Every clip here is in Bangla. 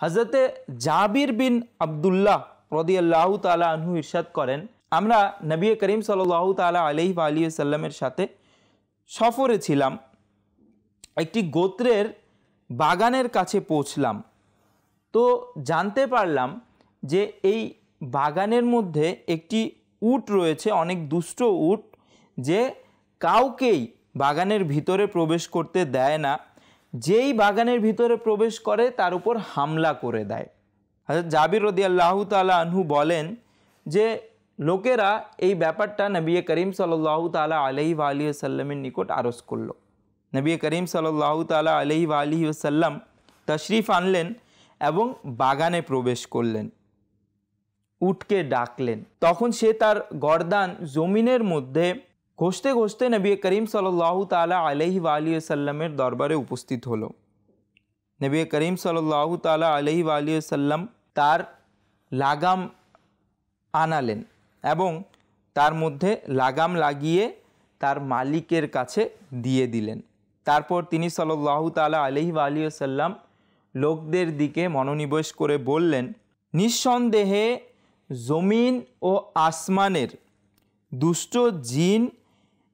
হজরতে জাবির বিন আব্দুল্লাহ রাদিয়াল্লাহু তাআলা আনহু ইরশাদ করেন, আমরা নবী করিম সাল্লাল্লাহু তাআলা আলাইহি ওয়া আলিহি সাল্লামের সাথে সফরে ছিলাম। একটি গোত্রের বাগানের কাছে পৌঁছলাম। তো জানতে পারলাম যে এই বাগানের মধ্যে একটি উট রয়েছে, অনেক দুষ্ট উট, যে কাউকেই বাগানের ভিতরে প্রবেশ করতে দেয় না। যেই বাগানের ভিতরে প্রবেশ করে তার উপর হামলা করে দেয়। হযরত জাবির রাদিয়াল্লাহু তাআলা আনহু বলেন যে লোকেরা এই ব্যাপারটা নবী করিম সাল্লাল্লাহু তাআলা আলাইহি ওয়া আলিহি ওয়াসাল্লামের নিকট আরজ করলো। নবী করিম সাল্লাল্লাহু তাআলা আলাইহি ওয়া আলিহি ওয়াসাল্লাম তশরিফ আনলেন এবং বাগানে প্রবেশ করলেন, উটকে ডাকলেন। তখন সে তার গর্দান জমিনের মধ্যে ঘষতে ঘষতে নবী করিম সাল্লাল্লাহু তাআলা আলাইহি ওয়া আলিহি ওয়াসাল্লামের দরবারে উপস্থিত হলো। নবী করিম সাল্লাল্লাহু তাআলা আলাইহি ওয়া আলিহি ওয়াসাল্লাম তার লাগাম আনালেন এবং তার মধ্যে লাগাম লাগিয়ে তার মালিকের কাছে দিয়ে দিলেন। তারপর তিনি সাল্লাল্লাহু তাআলা আলাইহি ওয়া আলিহি ওয়াসাল্লাম লোকদের দিকে মনোনিবেশ করে বললেন, নিঃসন্দেহে জমিন ও আসমানের দুষ্ট জিন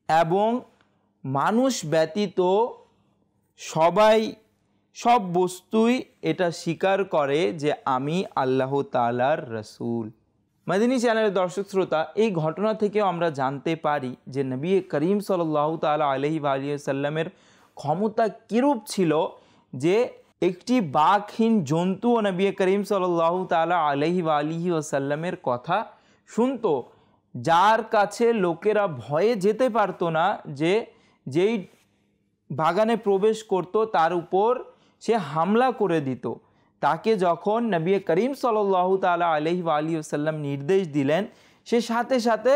এবং মানুষ ব্যতীত সব বস্তুই এটা স্বীকার করে যে আমি আল্লাহ তাআলার রাসূল। মাদিনী চ্যানেলের দর্শক শ্রোতা, এই ঘটনা থেকেও আমরা জানতে পারি যে নবী করিম সাল্লাল্লাহু তাআলা আলাইহি ওয়া আলিহি ওয়াসাল্লামের ক্ষমতা কিরূপ ছিল যে একটি বাকহীন জন্তুও নবী করিম সাল্লাল্লাহু তাআলা আলাইহি ওয়া আলিহি ওয়াসাল্লামের কথা শুনতো, যার কাছে লোকেরা ভয়ে যেতে পারতো না, যে যেই বাগানে প্রবেশ করত তার উপর সে হামলা করে দিত। তাকে যখন নবী করিম সাল্লাল্লাহু তাআলা আলাইহি ওয়া আলিহি ওয়াসাল্লাম নির্দেশ দিলেন, সে সাথে সাথে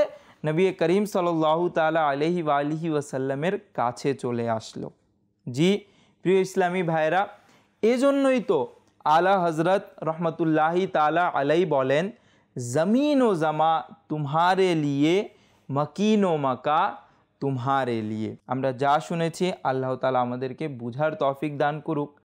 নবী করিম সাল্লাল্লাহু তাআলা আলাইহি ওয়া আলিহি ওয়াসাল্লামের কাছে চলে আসলো। জি প্রিয় ইসলামী ভাইরা, এজন্যই তো আলা হজরত রহমতুল্লাহি তাআলা আলাই বলেন, জমিন ও জামা তুমহারে লিয়ে, মকিন ও মকা তুমহারে লিয়ে। আমরা যা শুনেছি আল্লাহ তাআলা আমাদেরকে বুঝার তৌফিক দান করুক।